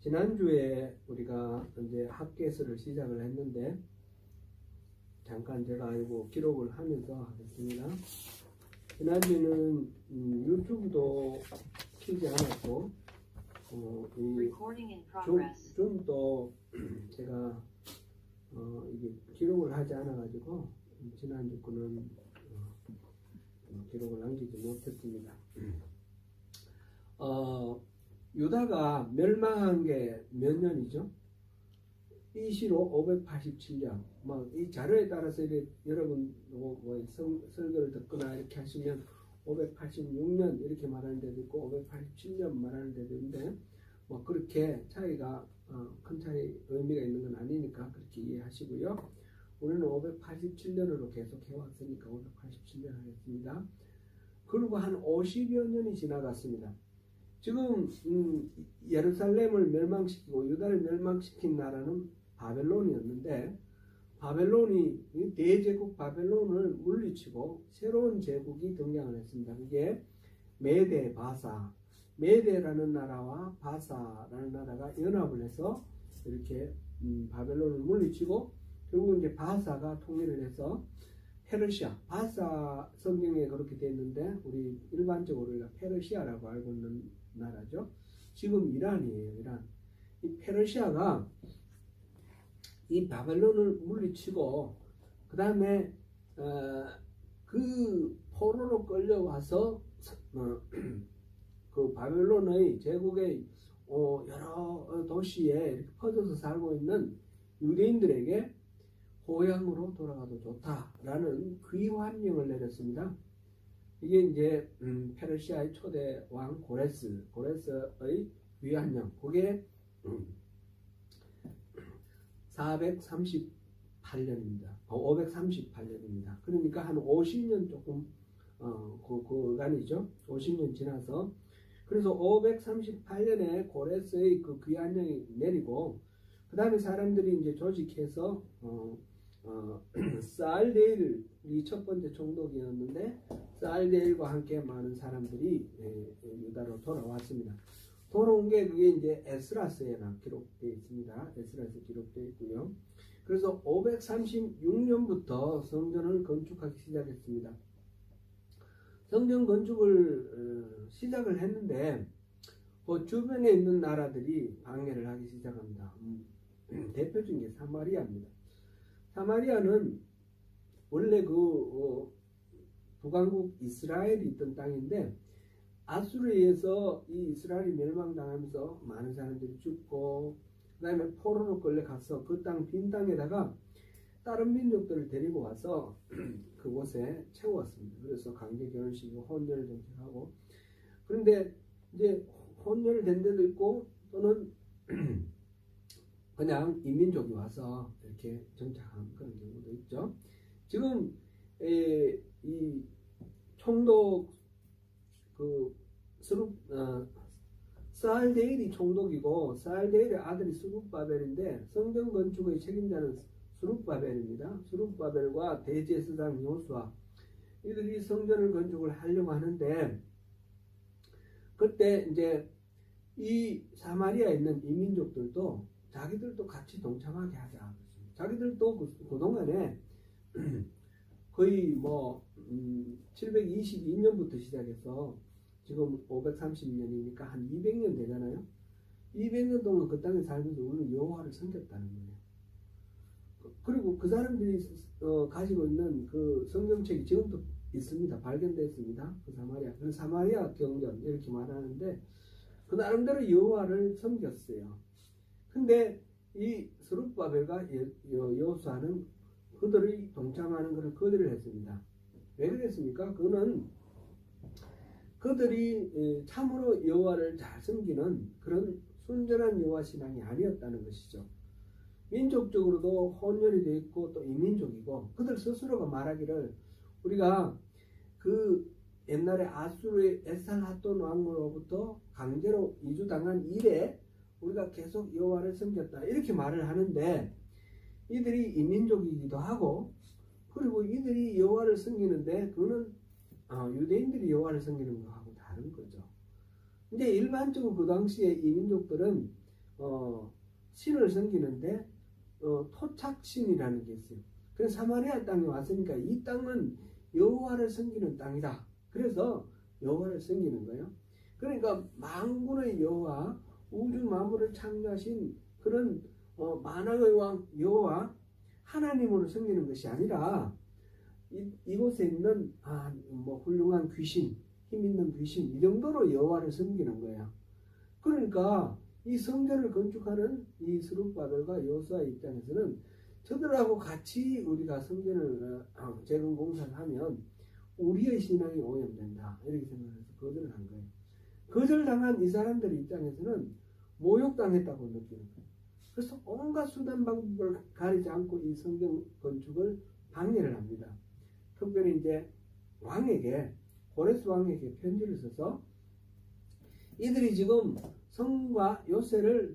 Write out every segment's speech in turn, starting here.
지난주에 우리가 이제 학개서를 시작을 했는데 잠깐 제가 이거 기록을 하면서 하겠습니다. 지난주에는 유튜브도 키지 않았고 이 줌도 제가 이게 기록을 하지 않아가지고 지난주 거는 기록을 남기지 못했습니다. 유다가 멸망한 게 몇 년이죠? BC로 587년. 이 자료에 따라서 여러분 설교를 듣거나 이렇게 하시면 586년 이렇게 말하는 데도 있고 587년 말하는 데도 있는데 그렇게 차이가 큰 차이 의미가 있는 건 아니니까 그렇게 이해하시고요. 우리는 587년으로 계속 해왔으니까 587년 하겠습니다. 그리고 한 50여 년이 지나갔습니다. 지금 예루살렘을 멸망시키고 유다를 멸망시킨 나라는 바벨론이었는데 바벨론이 대제국 바벨론을 물리치고 새로운 제국이 등장을 했습니다. 그게 메데 바사, 메데라는 나라와 바사라는 나라가 연합을 해서 이렇게 바벨론을 물리치고 결국 이제 바사가 통일을 해서 페르시아, 바사 성경에 그렇게 되어 있는데 우리 일반적으로 우리가 페르시아라고 알고 있는 나라죠. 지금 이란이에요. 이란. 이 페르시아가 이 바벨론을 물리치고 그 다음에 그 포로로 끌려와서 그 바벨론의 제국의 여러 도시에 이렇게 퍼져서 살고 있는 유대인들에게 고향으로 돌아가도 좋다라는 귀환령을 내렸습니다. 이게 이제 페르시아의 초대 왕 고레스의 귀환령. 그게 438년입니다. 538년입니다. 그러니까 한 50년 조금 그간이죠. 50년 지나서 그래서 538년에 고레스의 그 귀환령이 내리고 그 다음에 사람들이 이제 조직해서 살데일이 첫 번째 총독이었는데 살데일과 함께 많은 사람들이 유다로 돌아왔습니다. 돌아온 게 그게 이제 에스라스에 기록되어 있습니다. 에스라스에 기록되어 있고요. 그래서 536년부터 성전을 건축하기 시작했습니다. 성전 건축을 시작을 했는데 그 주변에 있는 나라들이 방해를 하기 시작합니다. 대표적인 게 사마리아입니다. 사마리아는 원래 그 북왕국 이스라엘이 있던 땅인데 아수르에 의해서 이 이스라엘이 멸망당하면서 많은 사람들이 죽고 그 다음에 포로로 끌려가서 그 땅 빈 땅에다가 다른 민족들을 데리고 와서 그곳에 채웠습니다. 그래서 강제 결혼식이고 혼혈을 정책하고 그런데 이제 혼혈 된 데도 있고 또는 그냥 이민족이 와서 이렇게 정착한 그런 경우도 있죠. 지금 이 총독 스알데일이 총독이고 스알데일의 아들이 스룹바벨인데 성전 건축의 책임자는 스룹바벨입니다. 스룹바벨과 대제사장 여호수아 이들이 성전을 건축을 하려고 하는데 그때 이제 이 사마리아에 있는 이민족들도 자기들도 같이 동참하게 하자. 자기들도 그동안에 거의 722년부터 시작해서 지금 530년이니까 한 200년 되잖아요. 200년 동안 그 땅에 살면서 우리는 여호와를 섬겼다는 거예요. 그리고 그 사람들이 가지고 있는 그 성경책이 지금도 있습니다. 발견됐습니다. 그 사마리아 경전 이렇게 말하는데 그 나름대로 여호와를 섬겼어요. 근데 이 스룹바벨과 여호수아는 그들이 동참하는 것을 거절을 했습니다. 왜 그랬습니까? 그거는 그들이 참으로 여호와를 잘 섬기는 그런 순전한 여호와 신앙이 아니었다는 것이죠. 민족적으로도 혼혈이 되어 있고 또 이민족이고 그들 스스로가 말하기를 우리가 그 옛날에 아수르의 에살핫돈 왕으로부터 강제로 이주당한 이래 우리가 계속 여호와를 섬겼다 이렇게 말을 하는데 이들이 이민족이기도 하고 그리고 이들이 여호와를 섬기는데 그거는 유대인들이 여호와를 섬기는 거하고 다른 거죠. 근데 일반적으로 그 당시에 이민족들은 신을 섬기는데 토착신이라는 게 있어요. 그래서 사마리아 땅에 왔으니까 이 땅은 여호와를 섬기는 땅이다. 그래서 여호와를 섬기는 거예요. 그러니까 만군의 여호와, 우주 만물을 창조하신 그런 만왕의 왕 여호와 하나님으로 섬기는 것이 아니라 이곳에 있는 뭐 훌륭한 귀신, 힘 있는 귀신, 이 정도로 여호와를 섬기는 거예요. 그러니까 이 성전을 건축하는 이 스룹바벨과 여호수아 입장에서는 저들하고 같이 우리가 성전을 재건 공사를 하면 우리의 신앙이 오염된다, 이렇게 생각해서 거절을 한 거예요. 거절당한 이 사람들의 입장에서는 모욕당했다고 느끼는 거예요. 그래서 온갖 수단 방법을 가리지 않고 이 성전 건축을 방해를 합니다. 특별히 이제 왕에게, 고레스 왕에게 편지를 써서 이들이 지금 성과 요새를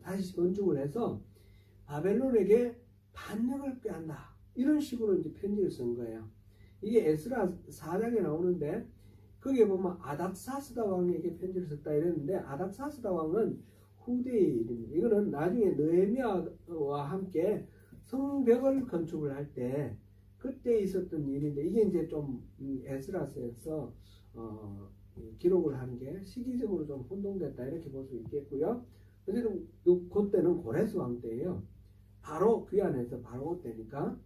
다시 건축을 해서 바벨론에게 반역을 꾀한다, 이런 식으로 이제 편지를 쓴 거예요. 이게 에스라 4장에 나오는데 거기에 보면 아닥사스다 왕에게 편지를 썼다 이랬는데, 아닥사스다 왕은 후대의 일입니다. 이거는 나중에 느헤미야와 함께 성벽을 건축을 할 때 그때 있었던 일인데, 이게 이제 좀 에스라서에서 기록을 하는 게 시기적으로 좀 혼동됐다, 이렇게 볼 수 있겠고요. 어쨌든 그때는 고레스 왕 때예요. 바로 귀환해서 바로 때니까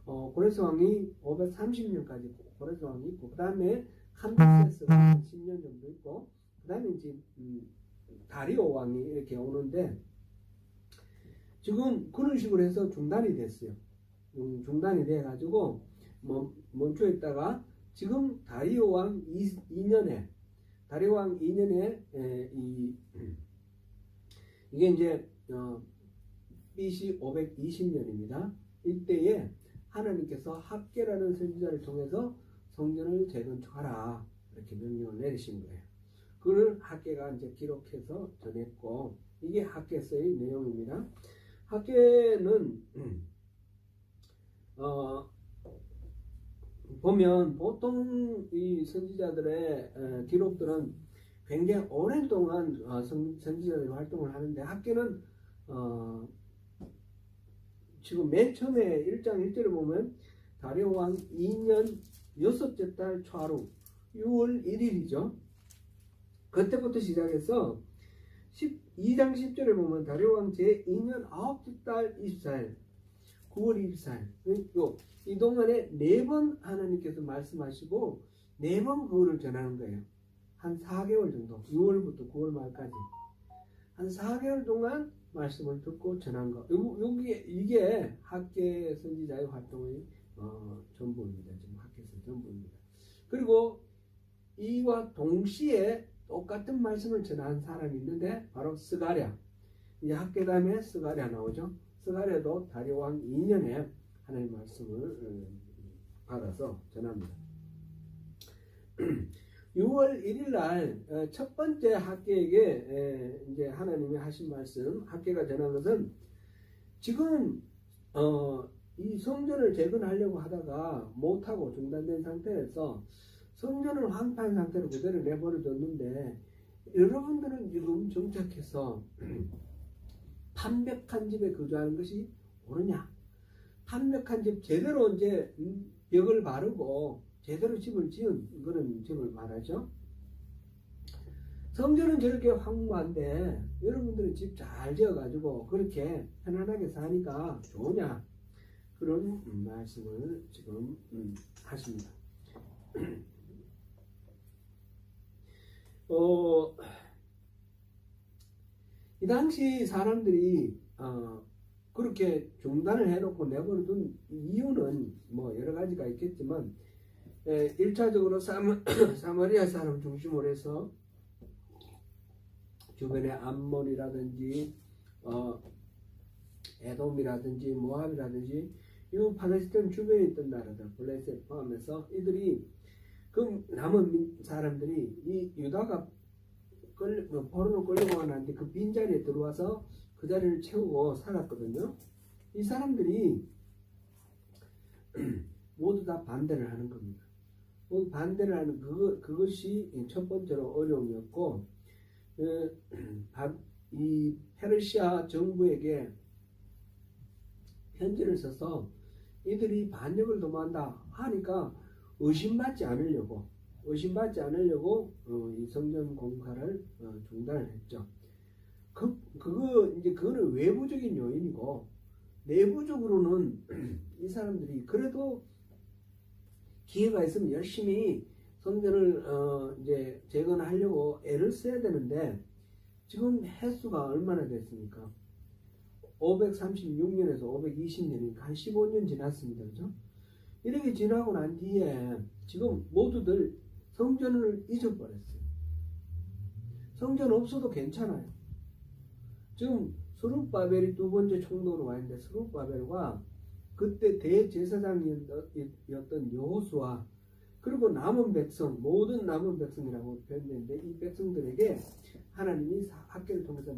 고레스 왕이 530년까지 고레스 왕이 있고, 그 다음에 캄비세스가 한 10년 정도 있고, 그 다음에 이제 다리오 왕이 이렇게 오는데, 지금 그런 식으로 해서 중단이 됐어요. 중단이 돼가지고 멈춰 있다가 지금 다리오 왕 2년에 이게 이제 BC 520년입니다. 이때에 하나님께서 학개라는 선지자를 통해서 성전을 재건축하라, 이렇게 명령을 내리신 거예요. 그걸 학개가 이제 기록해서 전했고, 이게 학개서의 내용입니다. 학개는 보면 보통 이 선지자들의 기록들은 굉장히 오랜 동안 선지자들이 활동을 하는데, 학개는 지금 맨 처음에 1장 1절을 보면 다리오 왕 2년 6째 달 초하루 6월 1일이죠. 그때부터 시작해서 2장 10절에 보면 다리오 왕 제2년 9째 달 24일 9월 24일, 이 동안에 4번 하나님께서 말씀하시고 4번 그거를 전하는 거예요. 한 4개월 정도, 6월부터 9월 말까지 한 4개월 동안 말씀을 듣고 전한 거. 이게 학개 선지자의 활동의 전부입니다. 지금 학개서 전부입니다. 그리고 이와 동시에 똑같은 말씀을 전한 사람이 있는데 바로 스가랴. 이제 학개 다음에 스가랴 나오죠. 스가랴도 다리오 왕 2년에 하나님 말씀을 받아서 전합니다. 6월 1일 날 첫 번째 학개에게 이제 하나님이 하신 말씀, 학개가 전한 것은 지금 이 성전을 재건하려고 하다가 못하고 중단된 상태에서 성전을 황폐한 상태로 그대로 내버려뒀는데, 여러분들은 지금 정착해서 판벽한 집에 거주하는 것이 옳으냐? 판벽한 집, 제대로 이제 벽을 바르고 제대로 집을 지은 그런 집을 말하죠. 성전은 저렇게 황무한데 여러분들은 집 잘 지어가지고 그렇게 편안하게 사니까 좋으냐? 그런 말씀을 지금 하십니다. 이 당시 사람들이 그렇게 중단을 해놓고 내버려둔 이유는 뭐 여러 가지가 있겠지만, 1차적으로 사마리아 사람 중심으로 해서 주변에 암몬이라든지 에돔이라든지 모압이라든지 이 팔레스타인 주변에 있던 나라들, 블레셋 포함해서 이들이 그 남은 사람들이 이 유다가 포로로 끌려고 하는데 그 빈자리에 들어와서 그 자리를 채우고 살았거든요. 이 사람들이 모두 다 반대를 하는 겁니다. 모두 반대를 하는 그것이 첫 번째로 어려움이었고, 이 페르시아 정부에게 편지를 써서 이들이 반역을 도모한다 하니까 의심받지 않으려고 이 성전 공사를 중단을 했죠. 그거는 외부적인 요인이고, 내부적으로는 이 사람들이 그래도 기회가 있으면 열심히 성전을 이제 재건하려고 애를 써야 되는데, 지금 횟수가 얼마나 됐습니까? 536년에서 520년이니까 한 15년 지났습니다. 그죠? 이렇게 지나고 난 뒤에 지금 모두들 성전을 잊어버렸어요. 성전 없어도 괜찮아요. 지금 스룹바벨이 두 번째 총독으로 와 있는데, 스룹바벨과 그때 대제사장이었던 여호수아, 그리고 남은 백성, 모든 남은 백성이라고 표현되는데, 이 백성들에게 하나님이 학계를 통해서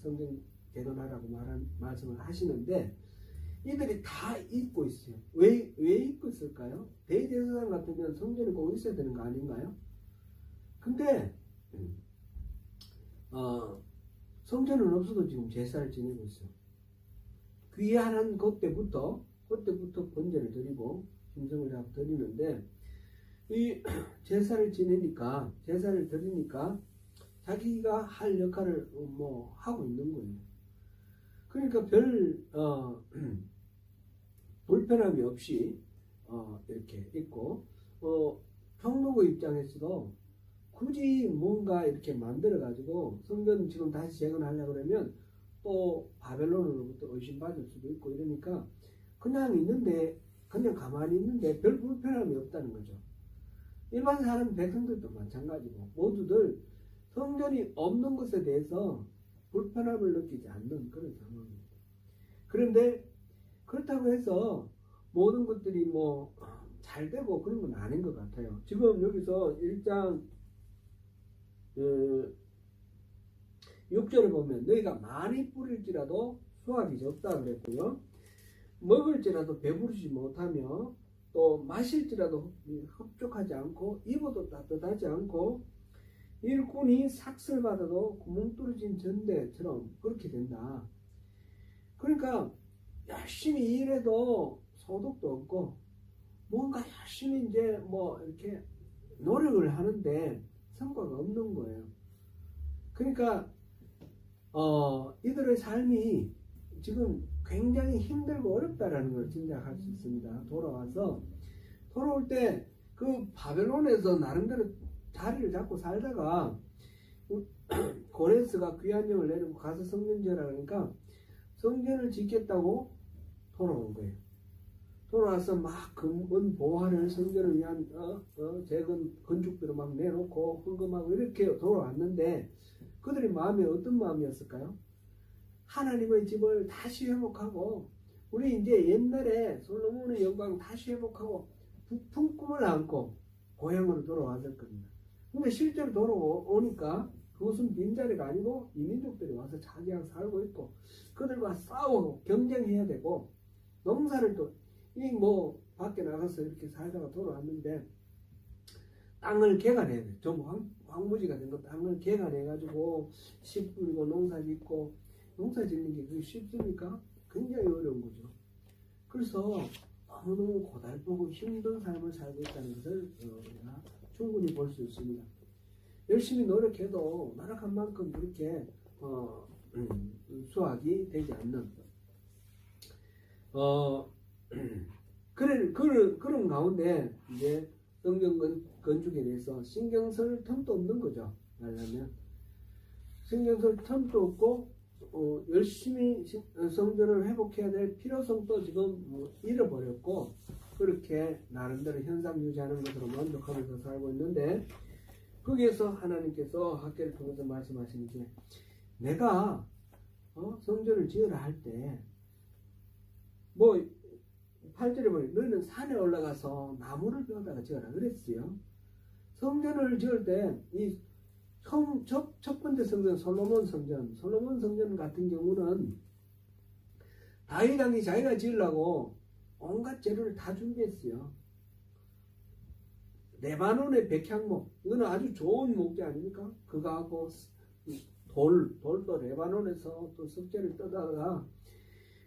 성전 재건하라고 말씀을 하시는데, 이들이 다 잊고 있어요. 왜 잊고 있을까요? 대제사장 같으면 성전이 꼭 있어야 되는 거 아닌가요? 근데 성전은 없어도 지금 제사를 지내고 있어요. 귀한 그때부터 번제를 드리고 짐승을 잡아 드리는데, 이 제사를 드리니까 자기가 할 역할을 하고 있는 거예요. 그러니까 별 불편함이 없이 이렇게 있고, 평로의 입장에서도 굳이 뭔가 이렇게 만들어 가지고 성전 지금 다시 재건하려고 그러면 또 바벨론으로부터 의심받을 수도 있고, 이러니까 그냥 가만히 있는데 별 불편함이 없다는 거죠. 일반 사람 백성들도 마찬가지고, 모두들 성전이 없는 것에 대해서 불편함을 느끼지 않는 그런 상황입니다. 그런데 그렇다고 해서 모든 것들이 잘 되고 그런 건 아닌 것 같아요. 지금 여기서 1장 6절에 보면 너희가 많이 뿌릴지라도 수확이 적다 그랬고요. 먹을지라도 배부르지 못하며, 또 마실지라도 흡족하지 않고, 입어도 따뜻하지 않고, 일꾼이 삭슬 받아도 구멍 뚫어진 전대처럼 그렇게 된다. 그러니까 열심히 일해도 소득도 없고, 뭔가 열심히 이제 이렇게 노력을 하는데 성과가 없는 거예요. 그러니까 이들의 삶이 지금 굉장히 힘들고 어렵다라는 걸 짐작할 수 있습니다. 돌아올 때 그 바벨론에서 나름대로 자리를 잡고 살다가 고레스가 귀환령을 내리고 가서 성전 지으라 그러니까 성전을 짓겠다고 돌아온 거예요. 돌아와서 막 금은 보화를 성전을 위한 재건 건축비로 막 내놓고 헌금하고 이렇게 돌아왔는데, 그들의 마음이 어떤 마음이었을까요? 하나님의 집을 다시 회복하고, 우리 이제 옛날에 솔로몬의 영광 다시 회복하고 부푼 꿈을 안고 고향으로 돌아왔을 겁니다. 근데 실제로 돌아오니까 그것은 빈자리가 아니고 이민족들이 와서 자기랑 살고 있고, 그들과 싸우고 경쟁해야 되고, 농사를 또 밖에 나가서 이렇게 살다가 돌아왔는데, 땅을 개간해야 돼. 좀 황무지가 된 거 땅을 개간해가지고 씨 뿌리고 농사 짓고, 농사 짓는 게 그게 쉽습니까? 굉장히 어려운 거죠. 그래서 너무너무 고달프고 힘든 삶을 살고 있다는 것을 우리가 충분히 볼 수 있습니다. 열심히 노력해도 노력한 만큼 그렇게 수확이 되지 않는 그런 가운데 이제 성전 건축에 대해서 신경 쓸 틈도 없는 거죠. 말하자면 신경 쓸 틈도 없고, 열심히 성전을 회복해야 될 필요성도 지금 잃어버렸고, 그렇게 나름대로 현상 유지하는 것으로 만족하면서 살고 있는데, 거기에서 하나님께서 학계를 통해서 말씀하시는 게, 내가 성전을 지으라 할 때 8절에 보면 너희는 산에 올라가서 나무를 베어다가 지어라 그랬어요. 성전을 지을 때 이 첫 번째 성전 솔로몬 성전 같은 경우는 다윗 왕이 자기가 지으려고 온갖 재료를 다 준비했어요. 레바논의 백향목, 이거는 아주 좋은 목재 아닙니까? 그거하고 돌도 레바논에서 또 석재를 떠다가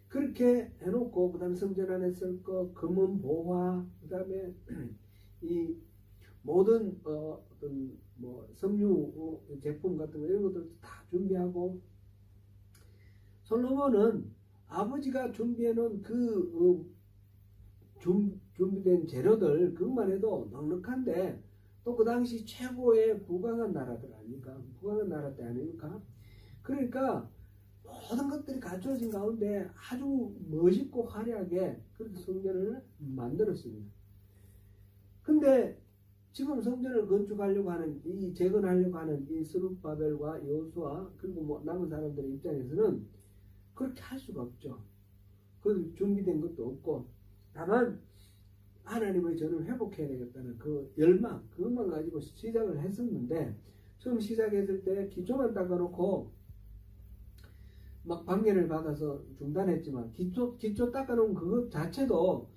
그렇게 해놓고, 그 다음에 성전 안에 쓸 거, 금은 보화, 그 다음에 이 모든 어떤 뭐 섬유 제품 같은 거 이런 것들 다 준비하고, 솔로몬은 아버지가 준비해놓은 준비된 재료들 그것만 해도 넉넉한데, 또 그 당시 최고의 부강한 나라들 아닙니까? 부강한 나라 때 아닙니까? 그러니까 모든 것들이 갖춰진 가운데 아주 멋있고 화려하게 그렇게 성전을 만들었습니다. 근데 지금 성전을 건축하려고 하는, 이 재건하려고 하는 이 스룹바벨과 여호수아 그리고 뭐 남은 사람들의 입장에서는 그렇게 할 수가 없죠. 그 준비된 것도 없고, 다만 하나님의 전을 회복해야 되겠다는 그 열망, 그것만 가지고 시작을 했었는데, 처음 시작했을 때 기초만 닦아놓고 막 방해를 받아서 중단했지만, 기초 닦아놓은 그것 자체도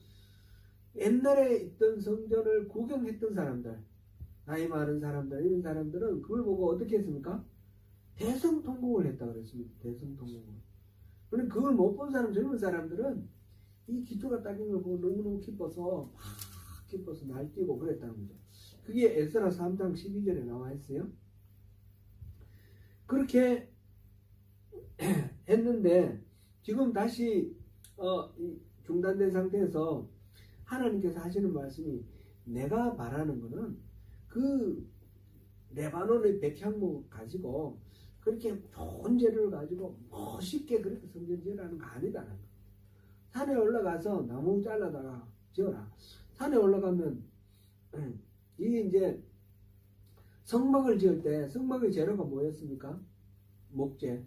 옛날에 있던 성전을 구경했던 사람들, 나이 많은 사람들, 이런 사람들은 그걸 보고 어떻게 했습니까? 대성통곡을 했다 그랬습니다. 대성통곡을. 그런데 그걸 못 본 사람, 젊은 사람들은 이 기초가 닦인 걸 보고 너무너무 기뻐서 날뛰고 그랬다는 거죠. 그게 에스라 3장 12절에 나와 있어요. 그렇게 했는데 지금 다시 중단된 상태에서 하나님께서 하시는 말씀이, 내가 말하는 거는 그 레바논의 백향목 가지고 그렇게 좋은 재료를 가지고 멋있게 그렇게 성전 지으라는 거 아니다는 거. 산에 올라가서 나무 잘라다가 지어라. 산에 올라가면 이게 이제 성막을 지을 때 성막의 재료가 뭐였습니까? 목재,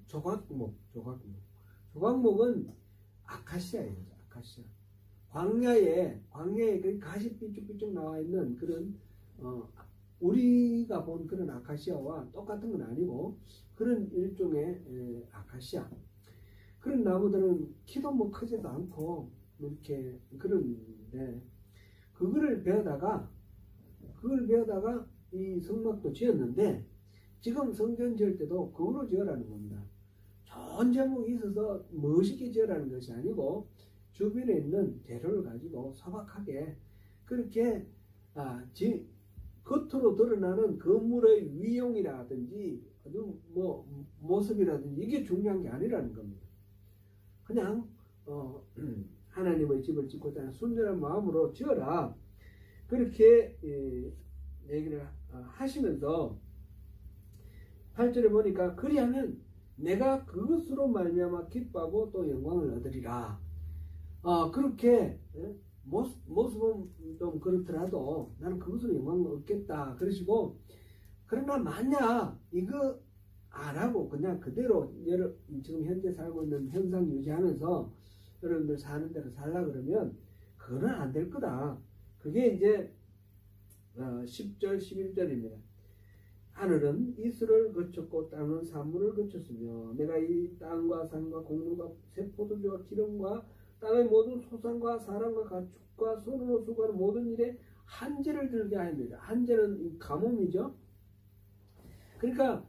조각목은 아카시아예요. 아카시아. 광야에 그 가시 삐쭉삐쭉 나와 있는 그런 우리가 본 그런 아카시아와 똑같은 건 아니고 그런 일종의 아카시아. 그런 나무들은 키도 뭐 크지도 않고 이렇게 그런데 그걸 배우다가 이 성막도 지었는데, 지금 성전 지을 때도 그거로 지으라는 겁니다. 좋은 제목이 있어서 멋있게 지으라는 것이 아니고 주변에 있는 재료를 가지고 소박하게 그렇게 겉으로 드러나는 건물의 위용이라든지 아주 뭐 모습이라든지 이게 중요한 게 아니라는 겁니다. 그냥 하나님의 집을 짓고자 순전한 마음으로 지어라, 그렇게 얘기를 하시면서 8절에 보니까, 그리하면 내가 그것으로 말미암아 기뻐하고 또 영광을 얻으리라. 그렇게 모습은 좀 그렇더라도 나는 그것으로 영광을 얻겠다 그러시고, 그러나 만약 이거 안 하고 그냥 그대로 지금 현재 살고 있는 현상 유지하면서 여러분들 사는 대로 살라 그러면 그거는 안 될 거다. 그게 이제 10절 11절입니다. 하늘은 이슬을 거쳤고 땅은 산물을 거쳤으며 내가 이 땅과 산과 곡물과 새 포도주와 기름과 땅의 모든 소산과 사람과 가축과 손으로 수고하는 모든 일에 한재를 들게 하였느니라. 한재는 이 가뭄이죠. 그러니까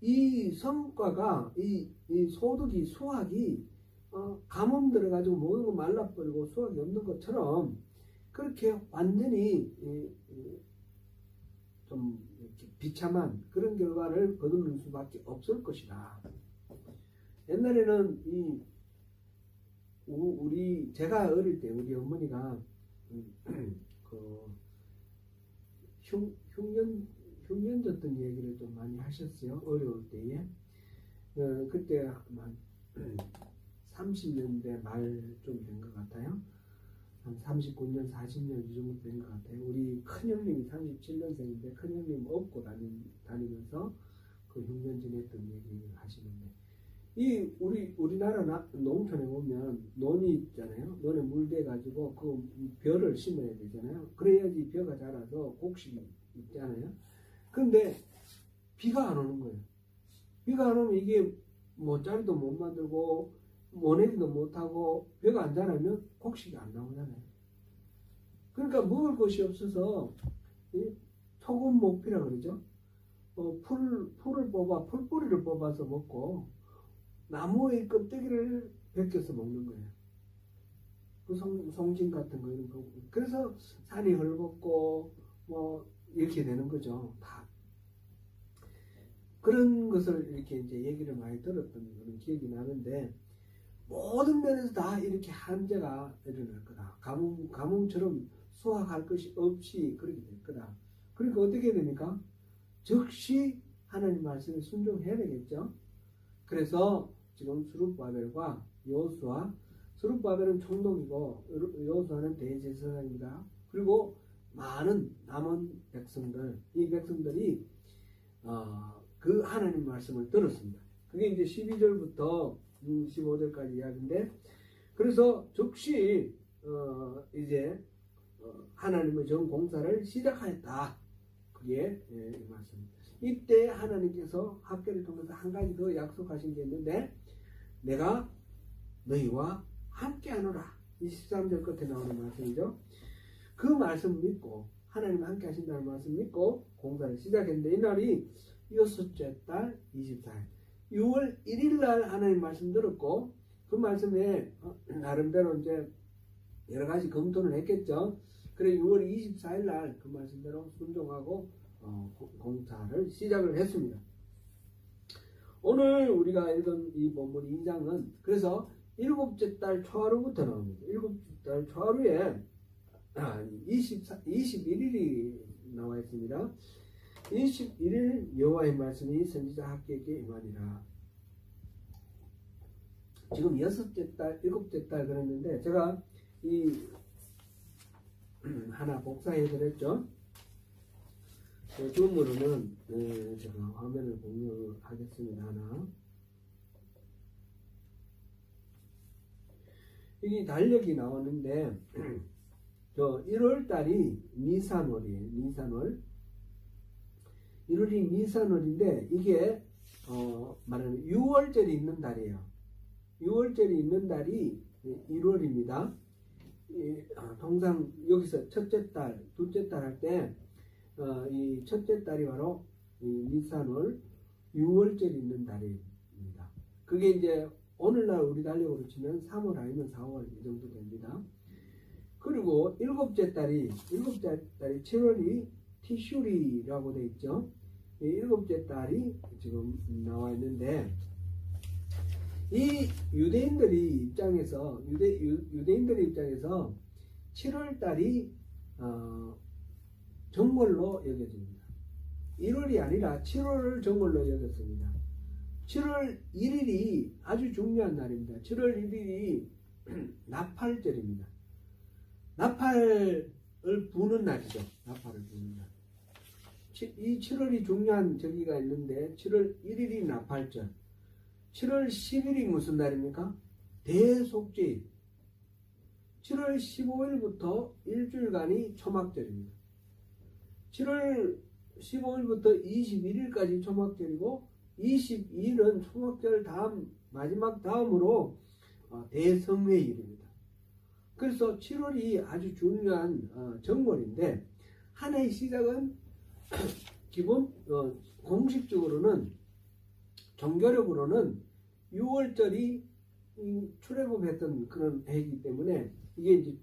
이 성과가 이 소득이 수확이 가뭄 들어가지고 모든 거 말라버리고 수확이 없는 것처럼 그렇게 완전히 좀 이렇게 비참한 그런 결과를 거두는 수밖에 없을 것이다. 옛날에는 제가 어릴 때 우리 어머니가 흉년 졌던 얘기를 좀 많이 하셨어요. 어려울 때에. 그때 한 30년대 말좀 된 것 같아요. 한 39년, 40년 이 정도 된 것 같아요. 우리 큰형님이 37년생인데 큰형님 업고 다니면서 그 흉년 지냈던 얘기를 하시는데, 우리나라 농촌에 보면 논이 있잖아요. 논에 물대 가지고 그 벼를 심어야 되잖아요. 그래야지 벼가 자라서 곡식이 있잖아요. 근데 비가 안 오는 거예요. 비가 안 오면 이게 모짜리도 못 만들고 모내기도 못하고 벼가 안 자라면 곡식이 안 나오잖아요. 그러니까 먹을 것이 없어서 토금 목피라 그러죠. 풀뿌리를 뽑아서 먹고 나무의 껍데기를 벗겨서 먹는 거예요. 그 송진 같은 거 이런 거. 그래서 산이 헐벗고 뭐 이렇게 되는 거죠. 다 그런 것을 이렇게 이제 얘기를 많이 들었던 그런 기억이 나는데, 모든 면에서 다 이렇게 한계가 일어날 거다. 가뭄처럼 수확할 것이 없이 그렇게 될 거다. 그러니까 어떻게 됩니까? 즉시 하나님 말씀에 순종해야 되겠죠. 그래서 지금 스룹바벨과 여호수아, 스룹바벨은 총독이고 여호수아는 대제사장입니다. 그리고 많은 남은 백성들, 이 백성들이 그 하나님 말씀을 들었습니다. 그게 이제 12절부터 15절까지 이야기인데, 그래서 즉시 이제 하나님의 전 공사를 시작하였다. 그게 이 말씀입니다. 이때 하나님께서 학계를 통해서 한 가지 더 약속하신 게 있는데, 내가 너희와 함께하노라. 23절 끝에 나오는 말씀이죠. 그 말씀 믿고, 하나님 함께 하신다는 말씀 믿고 공사를 시작했는데, 이날이 6째 달 24일 6월 1일 날 하나님 말씀 들었고, 그 말씀에 나름대로 이제 여러 가지 검토를 했겠죠. 그래 6월 24일 날 그 말씀대로 순종하고 공사를 시작을 했습니다. 오늘 우리가 읽은 이 본문 2장은 그래서 7째 달 초하루부터 나옵니다. 7째 달 초하루에 21일이 나와 있습니다. 21일 여호와의 말씀이 선지자 학계에게 임하니라. 지금 6째 달, 7째 달 그랬는데, 제가 이 하나 복사해 드렸죠. 줌으로는 제가 화면을 공유하겠습니다. 하나. 이게 달력이 나오는데, 저 1월 달이 니산월이에요. 니산월. 1월이 니산월인데, 이게 말하는 6월절이 있는 달이에요. 6월절이 있는 달이 1월입니다. 통상 여기서 첫째 달, 둘째 달 할 때 이 첫째 달이 바로 이 니산월 6월절이 있는 달입니다. 그게 이제 오늘날 우리 달력으로 치면 3월 아니면 4월 이 정도 됩니다. 그리고 7째 달이 7월이 티슈리라고 되어 있죠. 이 7째 달이 지금 나와 있는데, 이 유대인들의 입장에서 7월 달이 정월로 여겨집니다. 1월이 아니라 7월을 정월로 여겼습니다. 7월 1일이 아주 중요한 날입니다. 7월 1일이 나팔절입니다. 나팔을 부는 날이죠. 나팔을 부는 날. 이 7월이 중요한 절기가 있는데, 7월 1일이 나팔절. 7월 10일이 무슨 날입니까? 대속죄일. 7월 15일부터 일주일간이 초막절입니다. 7월 15일부터 21일까지 초막절이고, 22일은 초막절 마지막 다음으로 대성회일입니다. 그래서 7월이 아주 중요한 정월인데, 한 해의 시작은 기본 공식적으로는, 종교력으로는 6월절이 출애굽했던 그런 해이기 때문에 이게 이제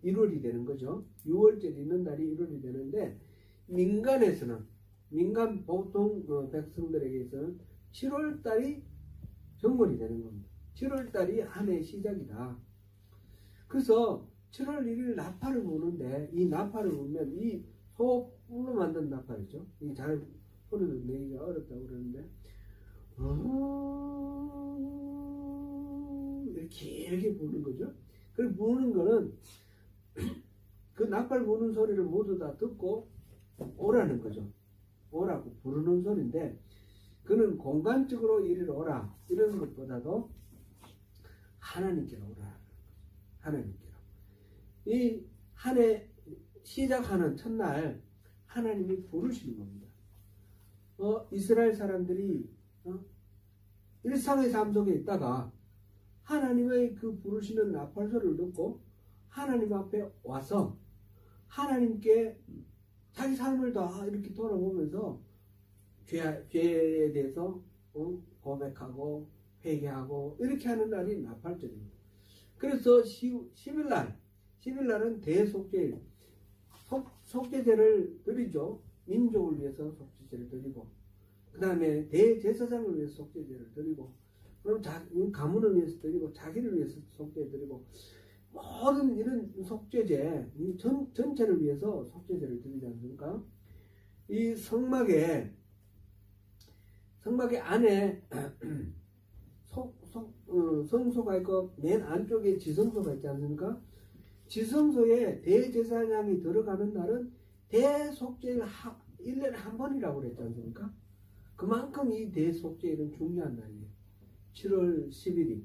1월이 되는 거죠. 6월절이 있는 달이 1월이 되는데, 민간 보통 백성들에게서는 7월달이 정월이 되는 겁니다. 7월달이 한 해의 시작이다. 그래서 7월 1일 나팔을 부는데, 이 나팔을 부면 이 소뿔로 만든 나팔이죠. 이게 잘 소리를 내기가 어렵다고 그러는데, 이렇게 부는 거죠. 그 부는 거는 그 나팔 부는 소리를 모두 다 듣고 오라는 거죠. 오라고 부르는 소리인데, 그는 공간적으로 이리로 오라 이런 것보다도 하나님께로 오라. 하나님께로. 이 한 해 시작하는 첫날 하나님이 부르시는 겁니다. 이스라엘 사람들이 일상의 삶 속에 있다가 하나님의 그 부르시는 나팔소리를 듣고 하나님 앞에 와서 하나님께 자기 삶을 다 이렇게 돌아보면서 죄에 대해서 고백하고 회개하고 이렇게 하는 날이 나팔절입니다. 그래서 10일날은 대속죄일, 속죄제를 드리죠. 민족을 위해서 속죄제를 드리고, 그 다음에 대제사장을 위해서 속죄제를 드리고, 그럼 가문을 위해서 드리고, 자기를 위해서 속죄 드리고, 모든 이런 속죄제, 전체를 위해서 속죄제를 드리지 않습니까? 이 성막에 안에 성소가 있고 맨 안쪽에 지성소가 있지 않습니까? 지성소에 대제사장이 들어가는 날은 대속죄일 1년에 한 번이라고 그랬지 않습니까? 그만큼 이 대속죄일은 중요한 날이에요. 7월 10일이.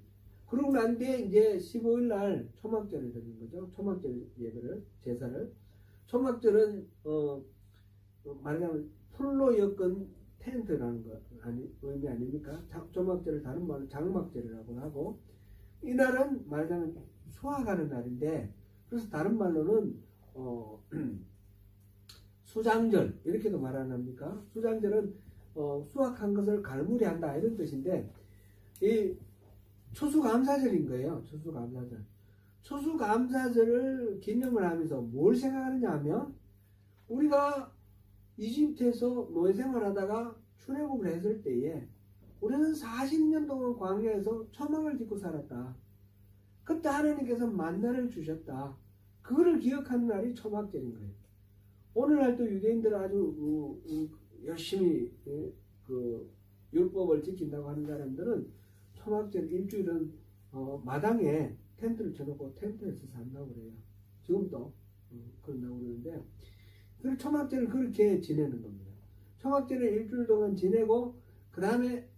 그러고 난 뒤에 이제 15일 날 초막절을 드리는 거죠. 초막절 예배를, 제사를. 초막절은 말하자면 풀로 엮은 텐트라는 거 의미 아닙니까? 초막절을 다른 말로 장막절이라고 하고, 이날은 말하자면 수확하는 날인데, 그래서 다른 말로는 수장절 이렇게도 말 안 합니까? 수장절은 수확한 것을 갈무리한다 이런 뜻인데, 이 추수감사절인 거예요. 추수감사절. 추수감사절을 기념을 하면서 뭘 생각하느냐 하면, 우리가 이집트에서 노예생활하다가 출애굽을 했을 때에 우리는 40년 동안 광야에서 초막을 짓고 살았다. 그때 하나님께서 만나를 주셨다. 그거를 기억하는 날이 초막절인 거예요. 오늘날도 유대인들은 아주 열심히 그 율법을 지킨다고 하는 사람들은 초막절 일주일은 마당에 텐트를 쳐놓고 텐트에서 산다고 그래요. 지금도 그런다고 그러는데, 그 초막절을 그렇게 지내는 겁니다. 초막절을 일주일 동안 지내고, 그 다음에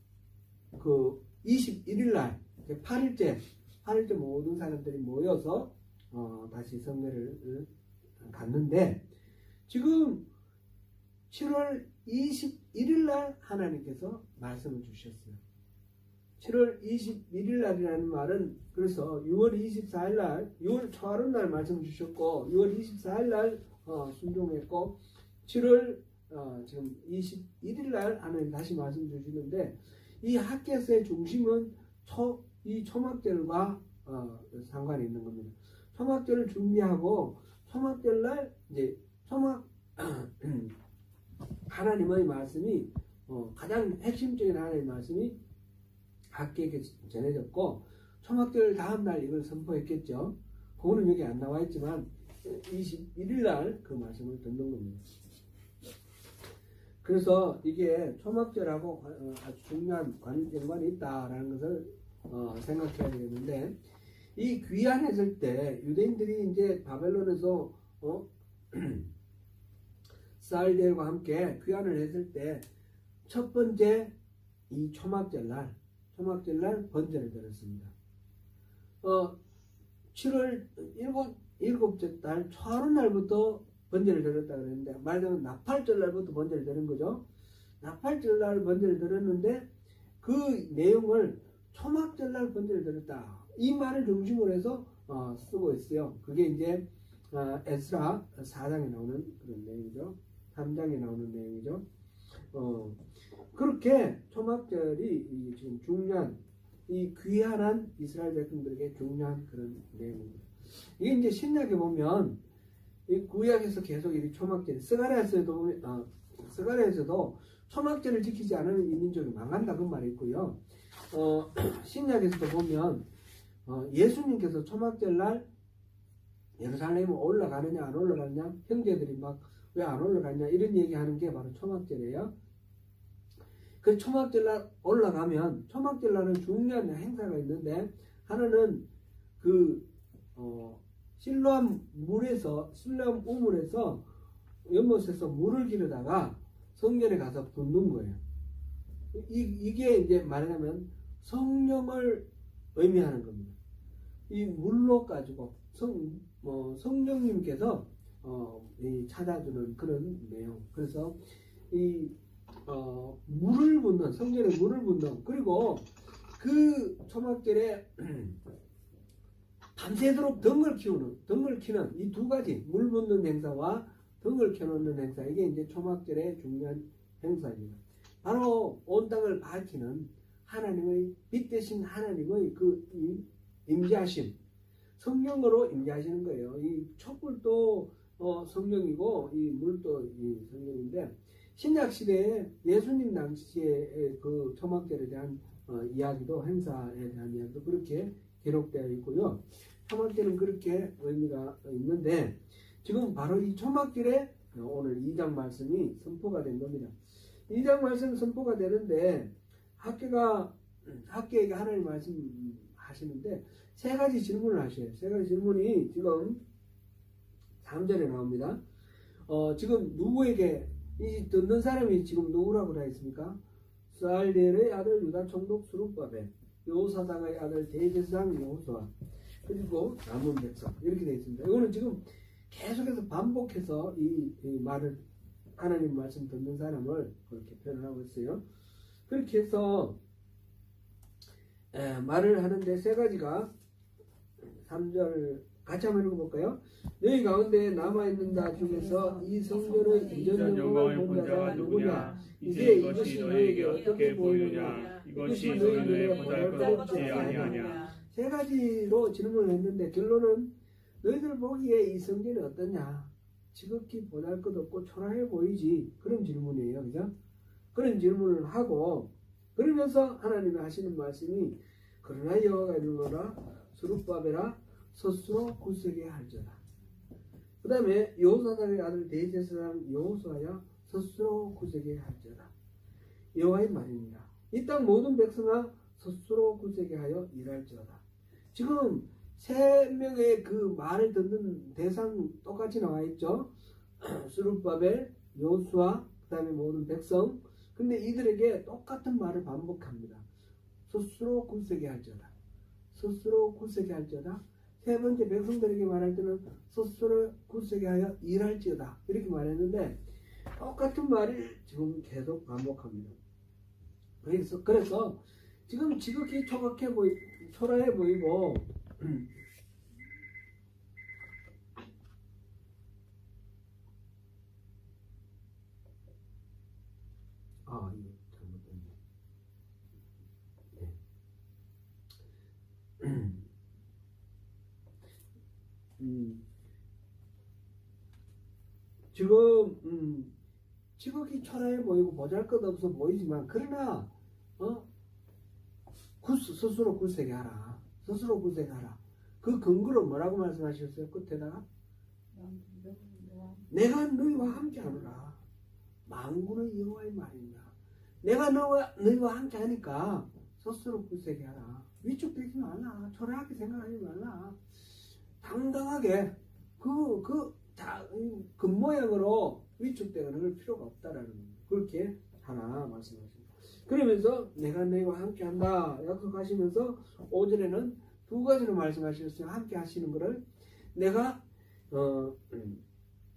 그 21일 날 8일째 모든 사람들이 모여서 다시 성례를 갔는데, 지금 7월 21일 날 하나님께서 말씀을 주셨어요. 7월 21일 날이라는 말은, 그래서 6월 24일 날, 6월 초하룻 날 말씀 주셨고, 6월 24일 날 순종했고, 7월 지금 21일 날 하나님 다시 말씀 주시는데, 이 학개서의 중심은 이 초막절과 상관이 있는 겁니다. 초막절을 준비하고, 초막절 날 이제 하나님의 말씀이 가장 핵심적인 하나님의 말씀이 학개에게 전해졌고, 초막절 다음 날 이걸 선포했겠죠. 그거는 여기 안 나와 있지만 21일 날 그 말씀을 듣는 겁니다. 그래서 이게 초막절하고 아주 중요한 연관이 있다라는 것을 생각해야 되겠는데, 이 귀환했을 때 유대인들이 이제 바벨론에서 사알디엘과 함께 귀환을 했을 때 첫 번째 이 초막절날 번제를 드렸습니다. 7월 일곱째 달 초하룻 날부터 번제를 드렸다 그랬는데, 말하자면 나팔절 날부터 번제를 드린 거죠. 나팔절 날 번제를 드렸는데, 그 내용을 초막절 날 번제를 드렸다, 이 말을 중심으로 해서 쓰고 있어요. 그게 이제 에스라 4장에 나오는 그런 내용이죠. 3장에 나오는 내용이죠. 그렇게 초막절이 지금 중요한, 이 귀환한 이스라엘 백성들에게 중요한 그런 내용입니다. 이게 이제 신약에 보면, 이 구약에서 계속 이 초막절, 스가랴에서도 초막절을 지키지 않으면 이 민족이 망한다 그 말이 있고요. 신약에서도 보면 예수님께서 초막절 날 예루살렘에 올라가느냐 안 올라가느냐, 형제들이 막 왜 안 올라갔냐 이런 얘기하는 게 바로 초막절이에요. 그 초막절날 올라가면, 초막절날은 중요한 행사가 있는데, 하나는 그 실로암 우물에서 연못에서 물을 기르다가 성전에 가서 붓는 거예요. 이게 이제 말하자면 성령을 의미하는 겁니다. 이 물로 가지고 성령님께서 찾아주는 그런 내용. 그래서 이 물을 붓는, 성전에 물을 붓는, 그리고 그 초막절에 밤새도록 등을 키는 이 두 가지, 물 붓는 행사와 등을 켜놓는 행사, 이게 이제 초막절의 중요한 행사입니다. 바로 온 땅을 밝히는 하나님의 빛 대신 하나님의 그 임재하심, 성령으로 임재하시는 거예요. 이 촛불도 성령이고 이 물도 이 성령인데, 신약 시대에 예수님 당시에 그 초막절에 대한 이야기도, 행사에 대한 이야기도 그렇게 기록되어 있고요. 초막절은 그렇게 의미가 있는데, 지금 바로 이 초막절에 오늘 2장 말씀이 선포가 된 겁니다. 2장 말씀 선포가 되는데, 학교에게 하나님 말씀 하시는데 세 가지 질문을 하셔요. 세 가지 질문이 지금 3절에 나옵니다. 지금 누구에게, 이 듣는 사람이 지금 누구라고 되어 있습니까? 스알디엘의 아들 유다 총독 수룹바벨, 여호사닥의 아들 대제사장 여호수아, 그리고 남은 백성, 이렇게 되어 있습니다. 이거는 지금 계속해서 반복해서 이 말을, 하나님 말씀 듣는 사람을 그렇게 표현하고 있어요. 그렇게 해서 말을 하는데 세 가지가, 3절 같이 한번 읽어볼까요? 너희 가운데 남아있는 자 중에서 이 성전의 이전 영광을 본 자가 누구냐? 이제 이것이 너희에게 어떻게 보이느냐? 이것이 너희 눈에 보잘 것 없지 아니하냐? 세 가지로 질문을 했는데 결론은, 너희들 보기에 이 성전이 어떠냐? 지극히 보잘 것 없고 초라해 보이지. 그런 질문이에요. 그죠? 그런 질문을 하고, 그러면서 하나님이 하시는 말씀이, 그러나 여호와가 이르노라 스룹바벨아 스스로 굳세게 할지어다. 그 다음에 여호사닥의 아들 대제사장 여호수아야 스스로 굳세게 할지어다. 여호와의 말입니다. 이 땅 모든 백성아 스스로 굳세게 하여 일할지어다. 지금 세 명의 그 말을 듣는 대상 똑같이 나와 있죠. 스룹바벨, 여호수아, 그 다음에 모든 백성. 근데 이들에게 똑같은 말을 반복합니다. 스스로 굳세게 할지어다. 스스로 굳세게 할지어다. 세 번째 백성들에게 말할 때는 스스로 굳세게 하여 일할지어다. 이렇게 말했는데 똑같은 말을 지금 계속 반복합니다. 그래서 지금 지극히 초라해 보이고 이거 잘못됐네. 지금 지극히 초라해 보이고 보잘것없어 보이지만, 그러나 스스로 굳세게 하라. 스스로 굳세게 하라. 그 근거로 뭐라고 말씀하셨어요? 끝에다가 내가 너희와 함께 하노라. 만군의 여호와의 말입니다. 내가 너희와 함께 하니까 스스로 굳세게 하라. 위축되지 말라. 초라하게 생각하지 말라. 당당하게 그 모양으로 위축되거나 그럴 필요가 없다라는 거예요. 그렇게 하나 말씀하십니다. 그러면서 내가 너희와 함께 한다 약속하시면서 5절에는 두 가지로 말씀하셨어요. 함께 하시는 것을, 내가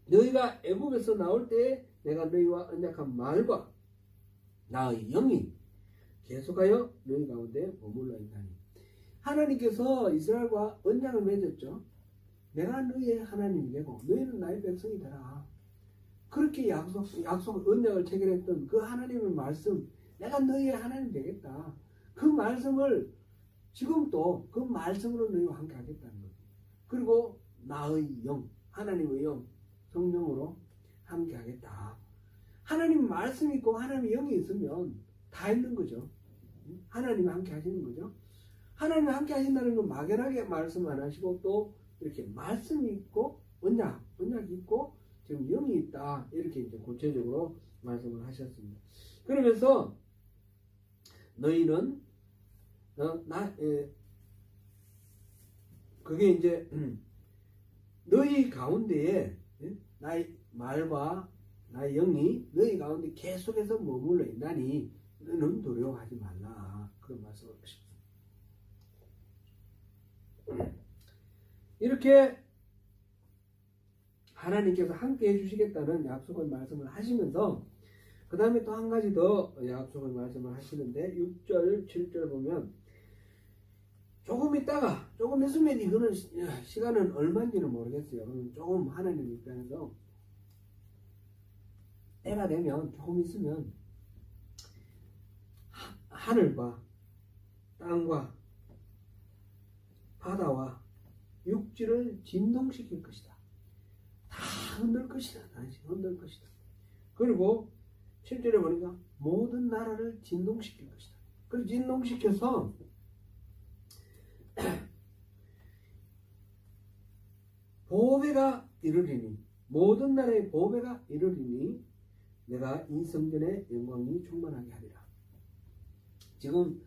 너희가 애굽에서 나올 때 내가 너희와 언약한 말과 나의 영이 계속하여 너희 가운데 머물러 있다니. 하나님께서 이스라엘과 언약을 맺었죠. 내가 너희의 하나님이 되고 너희는 나의 백성이 되라. 그렇게 언약을 체결했던 그 하나님의 말씀, 내가 너희의 하나님 되겠다. 그 말씀을 지금도 그 말씀으로 너희와 함께 하겠다는 거죠. 그리고 나의 영, 하나님의 영, 성령으로 함께 하겠다. 하나님 말씀이 있고 하나님의 영이 있으면 다 있는 거죠. 하나님이 함께 하시는 거죠. 하나님이 함께 하신다는 건 막연하게 말씀 안 하시고, 또 이렇게 말씀이 있고 언약이 있고 지금 영이 있다, 이렇게 이제 구체적으로 말씀을 하셨습니다. 그러면서 너희는 그게 이제 너희 가운데에 나의 말과 나의 영이 너희 가운데 계속해서 머물러 있나니 너는 두려워하지 말라, 그런 말씀을 하십니다. 이렇게 하나님께서 함께 해주시겠다는 약속을 말씀을 하시면서, 그 다음에 또 한 가지 더 약속을 말씀을 하시는데 6절 7절 보면, 조금 있으면 이거는 시간은 얼마인지는 모르겠어요. 조금 하나님 입장에서 때가 되면, 조금 있으면 하늘과 땅과 바다와 육지를 진동시킬 것이다. 다 흔들 것이다. 다시 흔들 것이다. 그리고 7절에 보니까 모든 나라를 진동시킬 것이다. 그리고 진동시켜서 보배가 이르리니, 모든 나라의 보배가 이르리니 내가 이 성전의 영광이 충만하게 하리라. 지금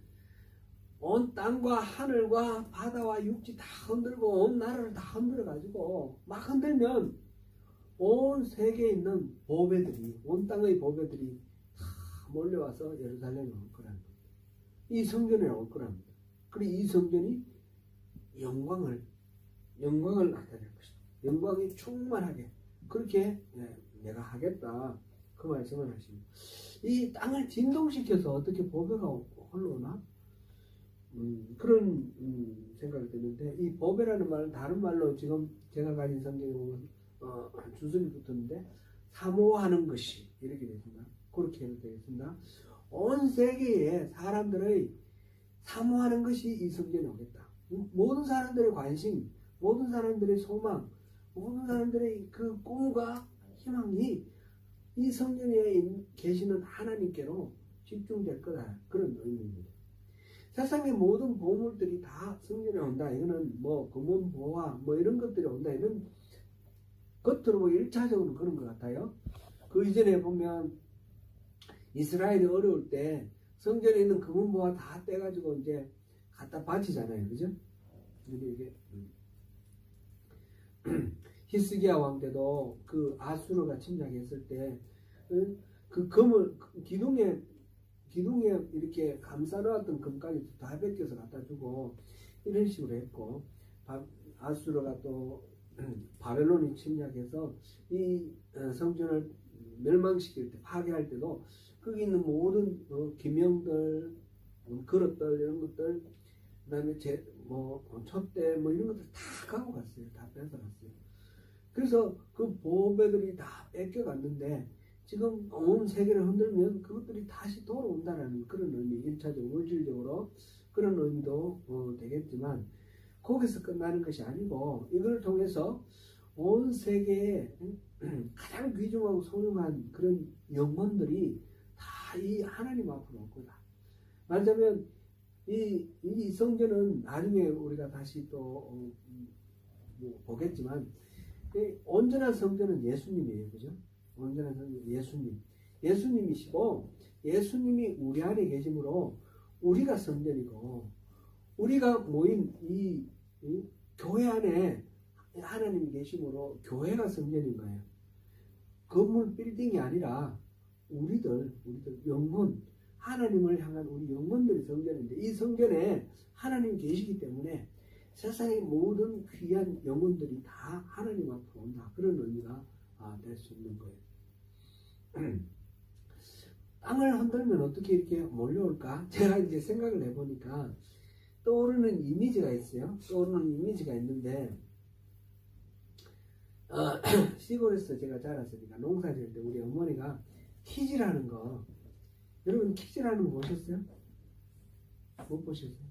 온 땅과 하늘과 바다와 육지 다 흔들고 온 나라를 다 흔들어 가지고 막 흔들면 온 세계에 있는 보배들이, 온 땅의 보배들이 다 몰려와서 예루살렘에 올 거라는 겁니다. 이 성전에 올 거랍니다. 그리고 이 성전이 영광을 나타낼 것이다. 영광이 충만하게 그렇게 내가 하겠다. 그 말씀을 하십니다. 이 땅을 진동시켜서 어떻게 보배가 흘러오나? 그런 생각이 드는데, 이 보배라는 말은 다른 말로 지금 제가 가진 성경에 보면 주술이 붙었는데 사모하는 것이 이렇게 되겠습니다. 그렇게 해도 되겠습니다. 온 세계에 사람들의 사모하는 것이 이 성전에 오겠다. 모든 사람들의 관심, 모든 사람들의 소망, 모든 사람들의 그 꿈과 희망이 이 성전에 계시는 하나님께로 집중될 거다. 그런 의미입니다. 세상의 모든 보물들이 다 성전에 온다. 이거는 뭐 금은 보화 뭐 이런 것들이 온다. 이런 겉으로 뭐 1차적으로 그런 것 같아요. 그 이전에 보면 이스라엘이 어려울 때 성전에 있는 금은 보화 다 떼가지고 이제 갖다 바치잖아요. 그죠? 이게 히스기야 왕 때도 그 아수르가 침략했을 때 그 금을 기둥에 이렇게 감싸놓았던 금까지 다 벗겨서 갖다 주고 이런 식으로 했고, 아수르가 또 바벨론이 침략해서 이 성전을 멸망시킬 때, 파괴할 때도 거기 있는 모든 기명들, 그릇들 이런 것들, 그다음에 촛대 뭐 이런 것들 다 갖고 갔어요. 다 뺏어갔어요. 그래서 그 보배들이 다 뺏겨갔는데 지금 온 세계를 흔들면 그것들이 다시 돌아온다라는 그런 의미, 1차적으로 물질적으로 그런 의미도 되겠지만, 거기서 끝나는 것이 아니고 이걸 통해서 온 세계에 가장 귀중하고 소중한 그런 영혼들이 다 이 하나님 앞으로 올 거다. 말하자면 이 성전은 나중에 우리가 다시 또 보겠지만, 온전한 성전은 예수님이에요. 그죠? 온전한 성전 예수님이시고, 예수님이 우리 안에 계심으로 우리가 성전이고, 우리가 모인 이 교회 안에 하나님이 계심으로 교회가 성전인 거예요. 건물 빌딩이 아니라 우리들 영혼, 하나님을 향한 우리 영혼들이 성전인데, 이 성전에 하나님 계시기 때문에 세상의 모든 귀한 영혼들이 다 하나님 앞으로 온다. 그런 의미가 될 수 있는 거예요. 땅을 흔들면 어떻게 이렇게 몰려올까? 제가 이제 생각을 해보니까 떠오르는 이미지가 있어요. 떠오르는 이미지가 있는데, 시골에서 제가 자랐으니까 농사 지을 때 우리 어머니가 키즈라는 거, 여러분 키즈라는 거 보셨어요? 못 보셨어요?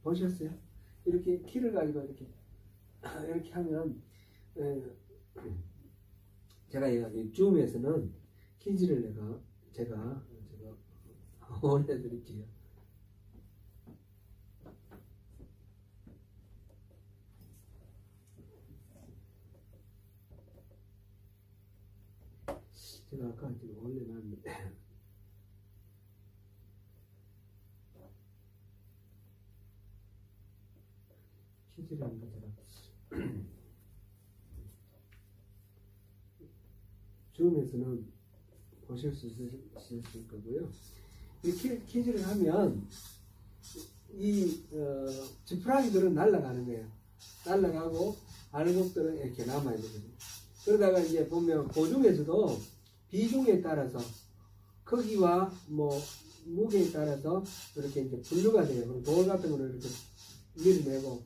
보셨어요? 이렇게 키를 가지고 이렇게 하면, 제가 줌에서는 키즈를 제가 올려드릴게요. 제가 아까 지금 올려놨는데, 키즈라는 거 제가 줌에서는 보실 수 있을 거고요. 이 키즈를 하면 이 지푸라기들은 날아가는 거예요. 날아가고 알곡들은 이렇게 남아야 되거든요. 그러다가 이제 보면 보중에서도 비중에 따라서 크기와 뭐 무게에 따라서 이렇게 이제 분류가 돼요. 그럼 돌 같은 거를 이렇게 밀어내고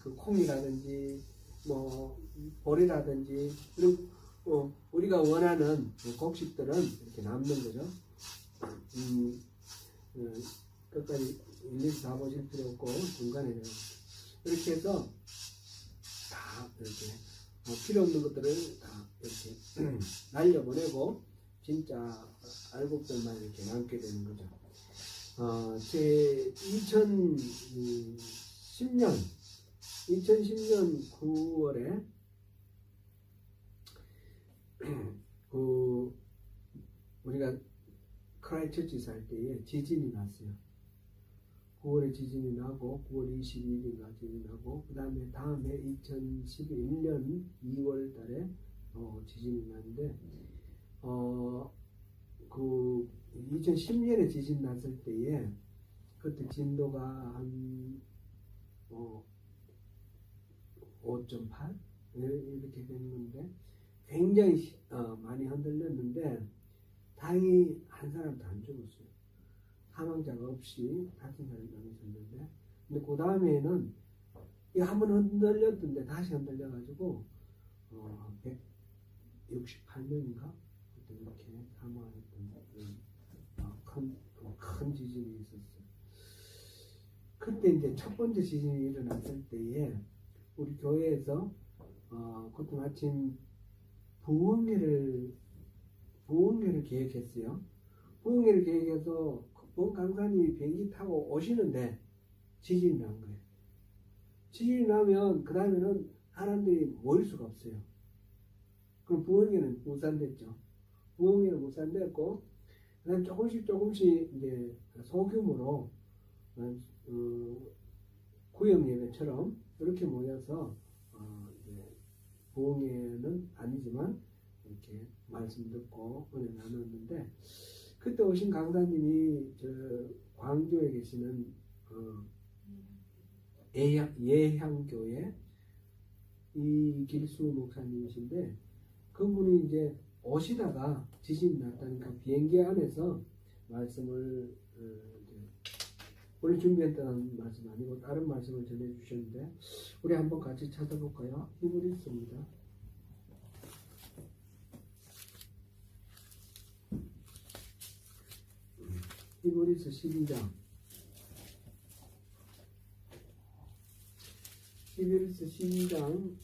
그 콩이라든지 뭐 보리라든지 이런 우리가 원하는 곡식들은 이렇게 남는 거죠. 끝까지 일일이 다 보실 필요 없고 중간에 이렇게 해서 다 이렇게 필요 없는 것들을 다 이렇게 날려보내고 진짜 알곡들만 이렇게 남게 되는 거죠. 제 2010년 9월에 우리가 크라이처치 살 때에 지진이 났어요. 9월에 지진이 나고 9월 22일인가 지진이 나고 그 다음에 2011년 2월 달에 지진이 났는데 그 2010년에 지진 났을 때에 그때 진도가 한 5.8 이렇게 됐는데 굉장히 많이 흔들렸는데 다행히 한 사람도 안 죽었어요. 사망자가 없이 다친 사람이 있었는데 근데 그 다음에는 한번 흔들렸던데 다시 흔들려가지고 168명인가 그때 이렇게 사망했던 큰 지진이 있었어요. 그때 이제 첫 번째 지진이 일어났을 때에 우리 교회에서 그때 마침 부흥회를 계획했어요. 부흥회를 계획해서 본 강사님이 비행기 타고 오시는데 지진이 난 거예요. 지진이 나면 그 다음에는 사람들이 모일 수가 없어요. 그럼 부흥회는 무산됐죠. 부흥회는 무산됐고 그다음 조금씩 이제 소규모로 구역 예배처럼 이렇게 모여서 이제 부흥회는 아니지만 이렇게 말씀 듣고 은혜 나눴는데 그때 오신 강사님이 저 광주에 계시는 예향교회 이길수 목사님이신데 그분이 이제 오시다가 지진이 났다니까 비행기 안에서 말씀을 원래 준비했던 말씀 아니고 다른 말씀을 전해주셨는데 우리 한번 같이 찾아볼까요? 히브리서입니다. 히브리서 12장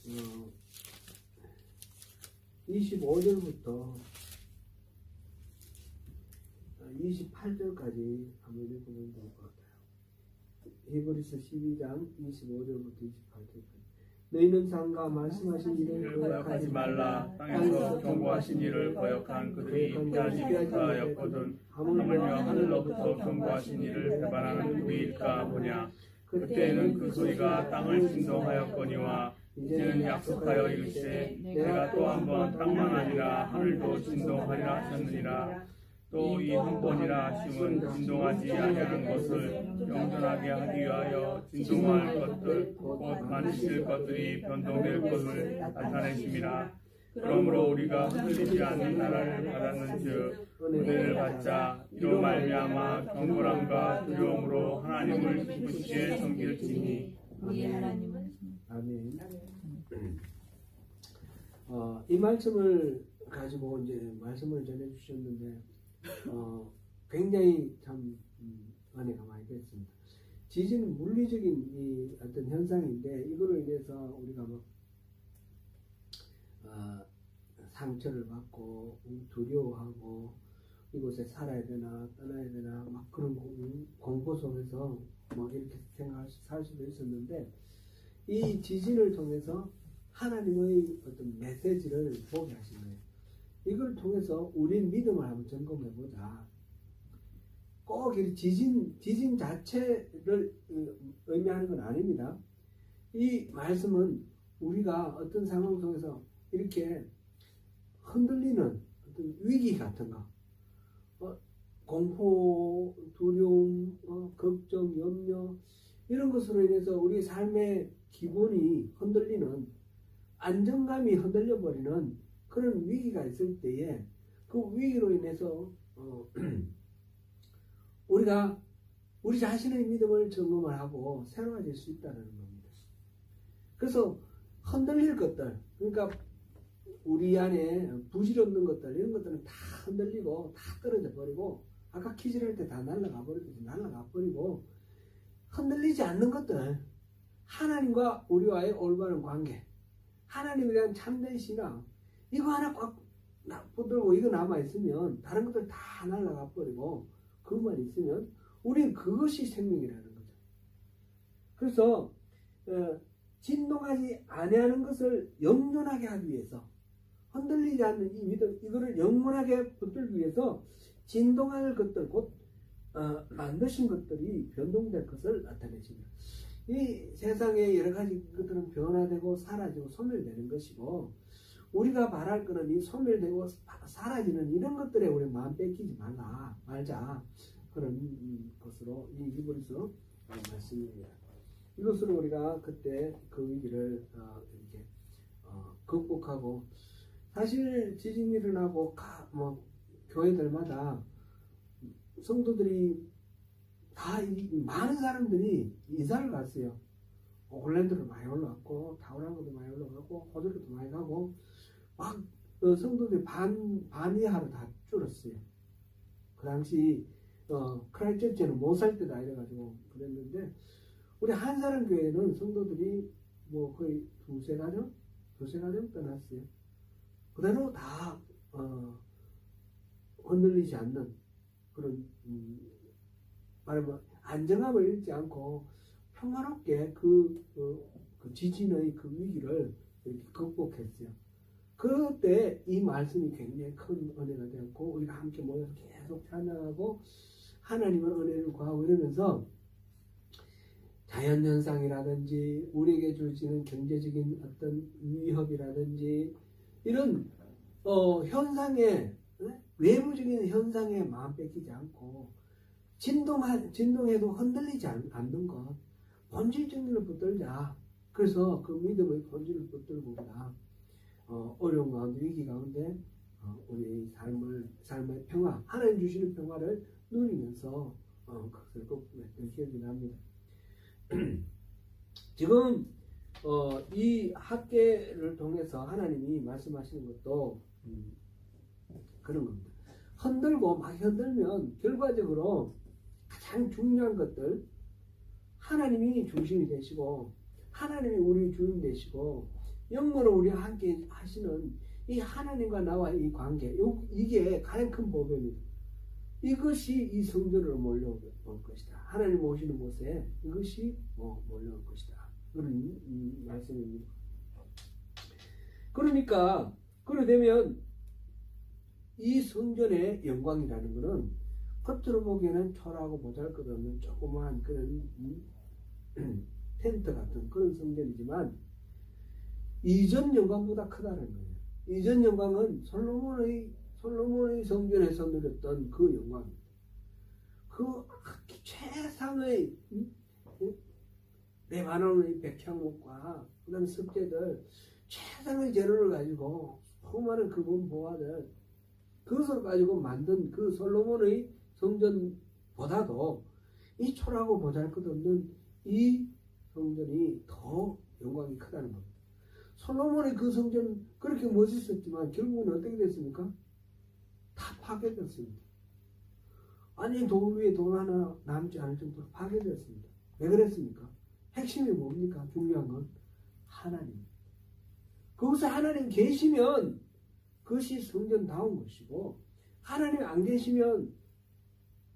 25절부터 28절까지 한번 읽으면 될 것 같아요. 히브리서 12장 25절부터 28절까지 너희는 상가 말씀하신 일을 거역하지 말라. 땅에서 경고하신 일을 거역한 그들이 피하지 못하였거든. 하물며 하늘로부터 경고하신 일을 배반하는 누구일까 보냐. 그때에는 그 소리가 땅을 진동하였거니와 이제는 약속하여 이르시되 내가 또 한 번 땅만 아니라 하늘도 진동하리라 하셨느니라. 또 이 한 번이라 하심은 진동하지 아니하는 것을 영전하게 하기 위하여 진동할 것들 곧 만드실 것들이 변동될 것을 나타내심이라. 그러므로 우리가 흔들리지 않는 나라를 받았는즉 은혜를 받자. 이로 말미암아 경건함과 두려움으로 하나님을 기쁘시게 섬길지니. 우리 하나님은 아멘. 이 말씀을 가지고 이제 말씀을 전해 주셨는데 굉장히 참 은혜가 많이 됐습니다. 지진은 물리적인 이 어떤 현상인데 이거로 인해서 우리가 막 상처를 받고 두려워하고 이곳에 살아야 되나 떠나야 되나 막 그런 공포 속에서 막 이렇게 살 수도 있었는데 이 지진을 통해서 하나님의 어떤 메시지를 보게 하신 거예요. 이걸 통해서 우리 믿음을 한번 점검해 보자. 꼭 이 지진 자체를 의미하는 건 아닙니다. 이 말씀은 우리가 어떤 상황 속에서 이렇게 흔들리는 어떤 위기 같은 거, 공포, 두려움, 걱정, 염려 이런 것으로 인해서 우리 삶의 기본이 흔들리는 안정감이 흔들려 버리는 그런 위기가 있을 때에 그 위기로 인해서 우리가 우리 자신의 믿음을 점검을 하고 새로워질 수 있다는 겁니다. 그래서 흔들릴 것들, 그러니까 우리 안에 부질없는 것들 이런 것들은 다 흔들리고 다 떨어져 버리고 아까 퀴즈를 할 때 다 날아가 버리고 흔들리지 않는 것들, 하나님과 우리와의 올바른 관계, 하나님에 대한 참된 신앙, 이거 하나 꽉 붙들고 이거 남아있으면 다른 것들 다 날아가 버리고 그것만 있으면 우리는 그것이 생명이라는 거죠. 그래서 진동하지 아니하는 것을 영존하게 하기 위해서, 흔들리지 않는 이 믿음, 이거를 영원하게 붙들기 위해서 진동할 것들, 곧 만드신 것들이 변동될 것을 나타내십니다. 이 세상에 여러 가지 것들은 변화되고 사라지고 소멸되는 것이고, 우리가 바랄 것은 이 소멸되고 사라지는 이런 것들에 우리 마음 뺏기지 말자. 그런 것으로 이 히브리서 말씀입니다. 이것으로 우리가 그때 그 위기를 이렇게 극복하고, 사실 지진이 일어나고 교회들마다 성도들이 다 많은 사람들이 이사를 갔어요. 올랜도도 많이 올라갔고 타우랑도 많이 올라가고 호주도 많이 가고 막 성도들이 반 이하로 다 줄었어요. 그 당시 크라이처치는 못 살 때다 이래가지고 그랬는데, 우리 한사람 교회는 성도들이 뭐 거의 두세 가정 떠났어요. 그대로 다 흔들리지 않는 그런 말하면 안정감을 잃지 않고 평화롭게 그 지진의 그 위기를 이렇게 극복했어요. 그때 이 말씀이 굉장히 큰 은혜가 되었고, 우리가 함께 모여서 계속 찬양하고 하나님의 은혜를 구하고 이러면서 자연현상이라든지 우리에게 주시는 경제적인 어떤 위협이라든지 이런 현상에, 외부적인 현상에 마음 뺏기지 않고 진동해도 흔들리지 않는 것, 본질적인 걸 붙들자. 그래서 그 믿음의 본질을 붙들고 우리가 어려운 가운데, 위기 가운데 우리 삶의 평화, 하나님 주시는 평화를 누리면서 그것을 극복했던 기억이 납니다. 지금 이 학계를 통해서 하나님이 말씀하시는 것도 그런 겁니다. 흔들면 결과적으로 가장 중요한 것들, 하나님이 중심이 되시고 하나님이 우리 주인 되시고 영으로 우리와 함께 하시는 이 하나님과 나와의 이 관계, 이게 가장 큰 보배입니다. 이것이 이 성전으로 몰려올 것이다. 하나님 오시는 곳에 이것이 몰려올 것이다. 그런 말씀입니다. 그러니까 그러되면 이 성전의 영광이라는 것은 겉으로 보기에는 초라하고 보잘것없는 조그마한 그런 텐트 같은 그런 성전이지만 이전 영광보다 크다는 거예요. 이전 영광은 솔로몬의 성전에서 누렸던 그 영광입니다. 그 최상의 레바논의 백향목과 그다음 습재들, 최상의 재료를 가지고 수많은 금은 보화들, 그것을 가지고 만든 그 솔로몬의 성전보다도 이 초라하고 보잘것없는 이 성전이 더 영광이 크다는 겁니다. 솔로몬의 그 성전 그렇게 멋있었지만 결국은 어떻게 됐습니까? 다 파괴됐습니다. 아니 돌 위에 돌 하나 남지 않을 정도로 파괴됐습니다. 왜 그랬습니까? 핵심이 뭡니까? 중요한 건 하나님. 거기서 하나님 계시면 그것이 성전다운 것이고, 하나님 안 계시면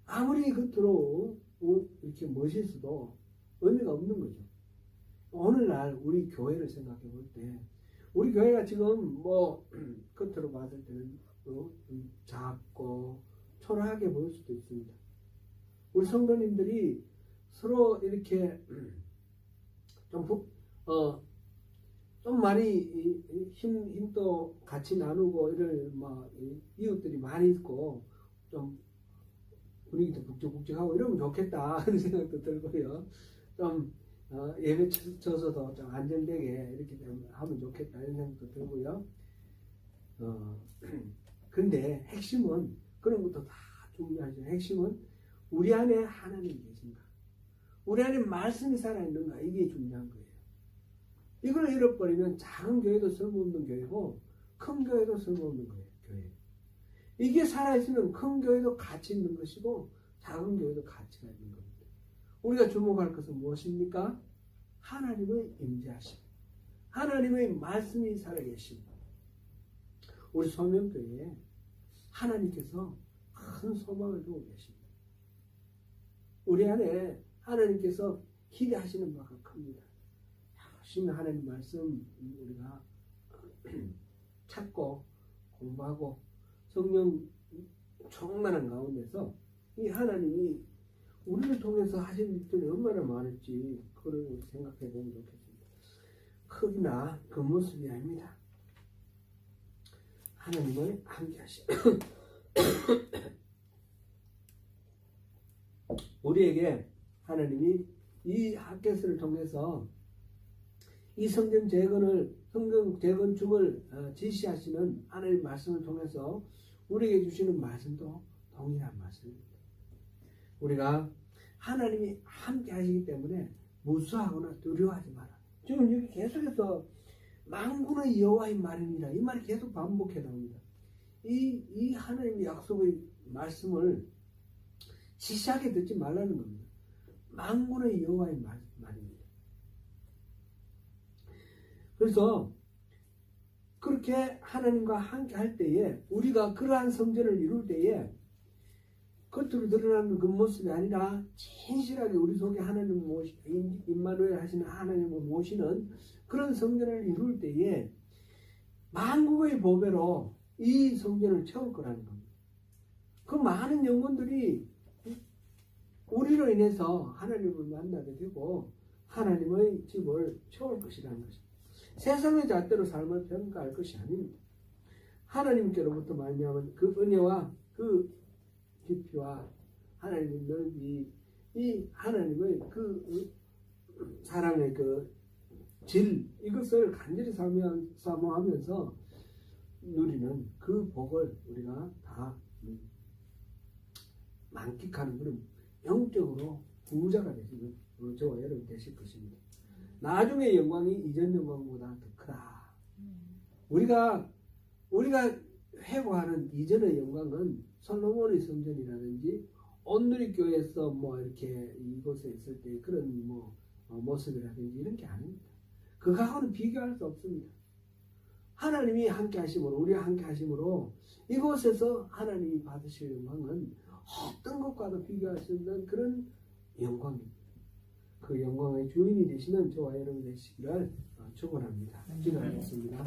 아무리 겉으로 이렇게 멋있어도 의미가 없는 거죠. 오늘날 우리 교회를 생각해 볼 때, 우리 교회가 지금 겉으로 봤을 때는 작고 초라하게 보일 수도 있습니다. 우리 성도님들이 서로 이렇게 좀 많이 힘도 같이 나누고 이럴 이웃들이 많이 있고 좀 분위기도 북적북적하고 이러면 좋겠다 그런 생각도 들고요. 좀 예배 쳐서도 좀 안정되게 이렇게 하면 좋겠다 이런 생각도 들고요. 근데 핵심은 그런 것도 다 중요하죠. 핵심은 우리 안에 하나님이 계신가, 우리 안에 말씀이 살아있는가, 이게 중요한 거예요. 이걸 잃어버리면 작은 교회도 쓸모없는 교회고 큰 교회도 쓸모없는 거예요. 교회. 이게 살아있으면 큰 교회도 가치 있는 것이고 작은 교회도 가치가 있는 겁니다. 우리가 주목할 것은 무엇입니까? 하나님의 임재하심, 하나님의 말씀이 살아계심. 우리 소명교회에 하나님께서 큰 소망을 두고 계십니다. 우리 안에 하나님께서 기대하시는 바가 큽니다. 열심히 하나님 말씀 우리가 찾고 공부하고 성령 충만한 가운데서 이 하나님이 우리를 통해서 하신 일들이 얼마나 많을지 그걸 생각해 보면 좋겠습니다. 크기나 그 모습이 아닙니다. 하나님의 함께하심. 우리에게 하나님이 이 핫게스를 통해서 이 성전 재건축을 지시하시는 하나님의 말씀을 통해서 우리에게 주시는 말씀도 동일한 말씀입니다. 우리가 하나님이 함께 하시기 때문에 무수하거나 두려워하지 마라. 지금 여기 계속해서 만군의 여호와의 말입니다. 이 말이 계속 반복해 나옵니다. 이 하나님의 약속의 말씀을 지시하게 듣지 말라는 겁니다. 만군의 여호와의 말입니다. 그래서 그렇게 하나님과 함께 할 때에 우리가 그러한 성전을 이룰 때에 겉으로 드러나는 그 모습이 아니라 진실하게 우리 속에 하나님을 임마누엘 하시는 하나님을 모시는 그런 성전을 이룰 때에 만국의 보배로 이 성전을 채울 거라는 겁니다. 그 많은 영혼들이 우리로 인해서 하나님을 만나게 되고 하나님의 집을 채울 것이라는 것입니다. 세상의 잣대로 삶을 평가할 것이 아닙니다. 하나님께로부터 말미암은 그 은혜와 그 깊이와 하나님의 넓이, 이 하나님의 그 사랑의 그 질, 이것을 간절히 사모하면서 누리는 그 복을 우리가 다 만끽하는 그런 영적으로 부자가 되시는 저와 여러분 되실 것입니다. 나중에 영광이 이전 영광보다 더 크다. 우리가 회고하는 이전의 영광은 솔로몬의 성전이라든지 온누리 교회에서 뭐 이렇게 이곳에 있을 때 그런 뭐 모습이라든지 이런 게 아닙니다. 그거하고는 비교할 수 없습니다. 하나님이 함께 하심으로 우리와 함께 하심으로 이곳에서 하나님이 받으실 영광은 어떤 것과도 비교할 수 없는 그런 영광입니다. 그 영광의 주인이 되시는 저와 여러분 되시기를 축원합니다. 기도하겠습니다.